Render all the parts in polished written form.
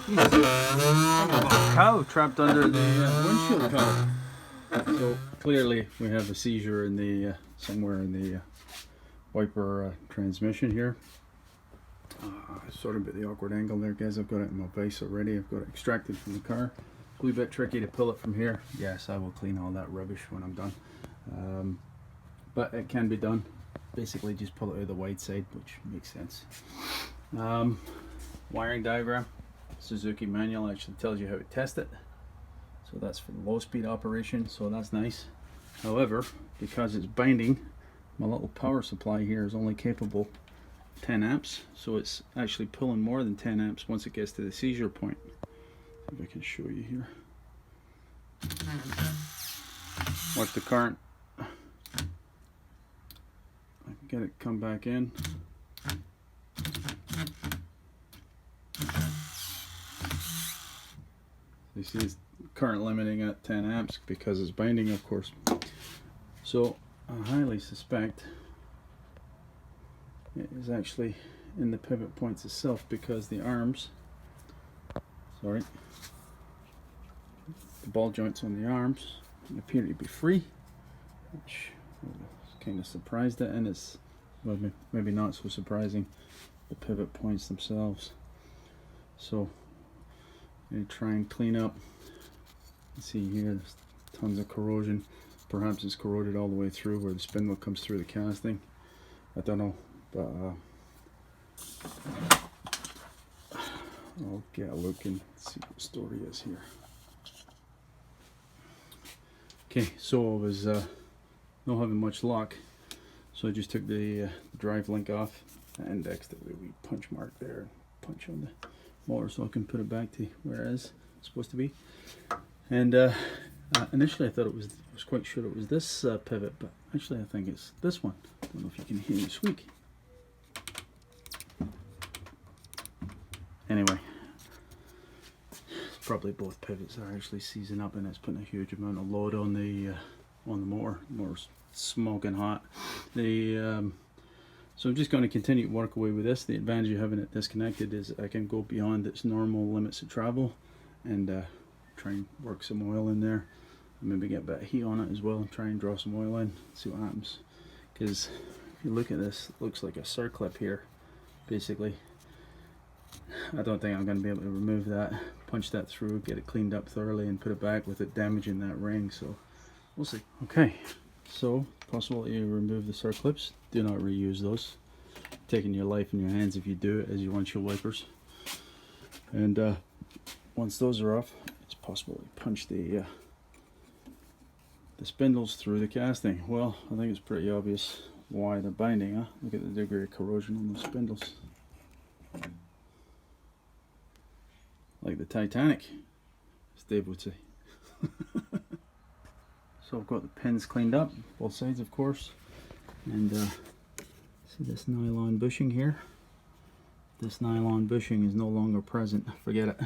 A cow trapped under the windshield cover. So clearly we have a seizure in the somewhere in the wiper transmission here. Sort of a bit the awkward angle there, guys. I've got it in my vise already. I've got it extracted from the car. It's a wee bit tricky to pull it from here. Yes, I will clean all that rubbish when I'm done. But it can be done. Basically just pull it out of the wide side, which makes sense. Wiring diagram. Suzuki manual actually tells you how to test it. So that's for the low speed operation, so that's nice. However, because it's binding, my little power supply here is only capable 10 amps, so it's actually pulling more than 10 amps once it gets to the seizure point. If I can show you here. Watch the current. I can get it come back in. You see it's current limiting at 10 amps because it's binding, of course. So I highly suspect it is actually in the pivot points itself, because the arms, the ball joints on the arms appear to be free, which I was kind of surprised at, and it's maybe not so surprising, the pivot points themselves. So I'm going to try and clean up. You see here there's tons of corrosion. Perhaps it's corroded all the way through where the spindle comes through the casting. I don't know, but I'll get a look and see what the story is here. Okay, so I was not having much luck, so I just took the drive link off, and indexed it with a wee punch mark there, punch on the motor so I can put it back to where it is supposed to be. And initially I thought I was quite sure it was this pivot, but actually I think it's this one. I don't know if you can hear me squeak. Anyway, it's probably both pivots are actually seizing up, and it's putting a huge amount of load on the motor. The motor's smoking hot. So I'm just going to continue to work away with this. The advantage of having it disconnected is I can go beyond its normal limits of travel and try and work some oil in there, and maybe get a bit of heat on it as well, and try and draw some oil in, see what happens. Because if you look at this, it looks like a circlip here, basically. I don't think I'm going to be able to remove that, punch that through, get it cleaned up thoroughly, and put it back with it damaging that ring, so we'll see. Okay, so possibility to remove the circlips. Do not reuse those. Taking your life in your hands if you do it, as your windshield wipers. And once those are off, it's possible to punch the spindles through the casting. Well, I think it's pretty obvious why they're binding, huh? Look at the degree of corrosion on those spindles. Like the Titanic, as Dave would say. So I've got the pins cleaned up, both sides of course, and see this nylon bushing here? This nylon bushing is no longer present. Forget it.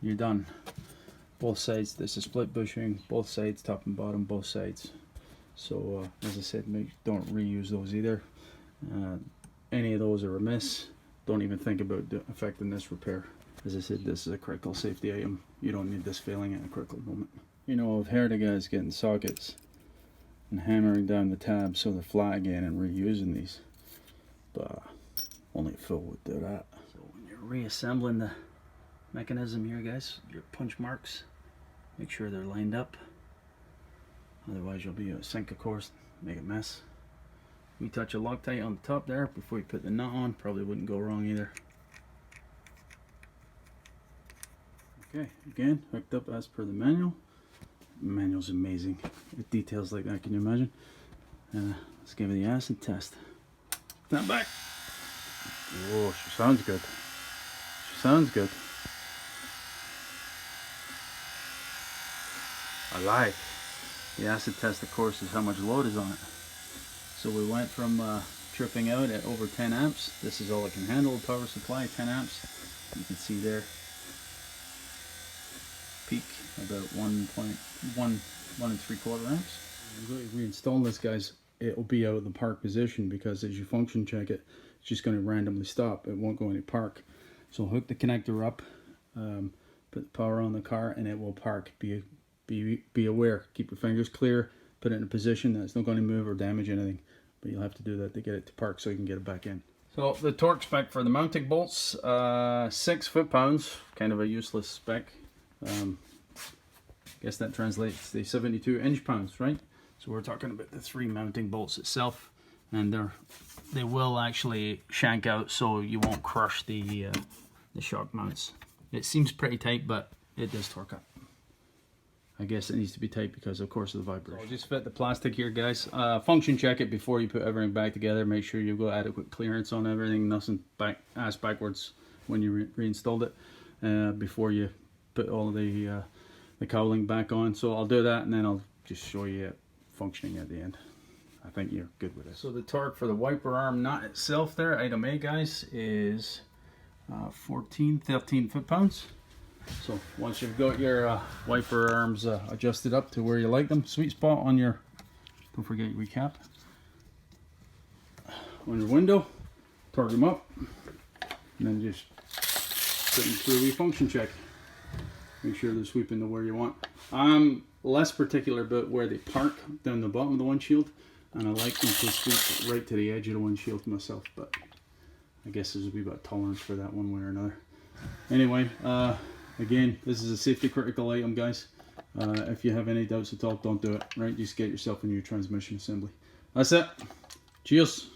You're done. Both sides, this is split bushing, both sides, top and bottom, both sides. So as I said, don't reuse those either. Any of those are amiss. Don't even think about affecting this repair. As I said, this is a critical safety item. You don't need this failing at a critical moment. You know, I've heard of guys getting sockets and hammering down the tabs so they're flat again and reusing these, but only a fool would do that. So when you're reassembling the mechanism here, guys, your punch marks, make sure they're lined up. Otherwise you'll be a sink, of course, make a mess. We touch a Loctite on the top there before you put the nut on, probably wouldn't go wrong either. Okay, again, hooked up as per the manual. The manual's amazing. It details like that, can you imagine? Let's give it the acid test. Stand back. Whoa, she sounds good. She sounds good. I like. The acid test, of course, is how much load is on it. So we went from tripping out at over 10 amps. This is all it can handle, power supply, 10 amps. You can see there. Peak about 1.1 3/4 amps. I'm going to reinstall this, guys. It'll be out of the park position because as you function check it, it's just going to randomly stop. It won't go any park. So hook the connector up put the power on the car and it will park. Be aware, keep your fingers clear, put it in a position that it's not going to move or damage anything, but you'll have to do that to get it to park so you can get it back in. So the torque spec for the mounting bolts, 6 foot-pounds, kind of a useless spec. Guess that translates to 72 inch-pounds, right? So we're talking about the 3 mounting bolts itself, and they will actually shank out so you won't crush the shock mounts. It seems pretty tight, but it does torque up. I guess it needs to be tight because of course of the vibration. So I'll just fit the plastic here, guys. Function check it before you put everything back together. Make sure you've got adequate clearance on everything, nothing ass backwards when you reinstalled it, before you put all of the cowling back on. So I'll do that and then I'll just show you it functioning at the end. I think you're good with it. So the torque for the wiper arm nut itself there, item A, guys, is 13 foot-pounds. So once you've got your wiper arms adjusted up to where you like them, sweet spot on your, don't forget your recap, on your window, torque them up, and then just put them through a wee function check. Make sure they're sweeping to where you want. I'm less particular about where they park down the bottom of the windshield, and I like them to sweep right to the edge of the windshield myself, but I guess there's a wee bit of tolerance for that one way or another. Anyway, again, this is a safety critical item, guys. If you have any doubts at all, don't do it, right? Just get yourself a new transmission assembly. That's it. Cheers.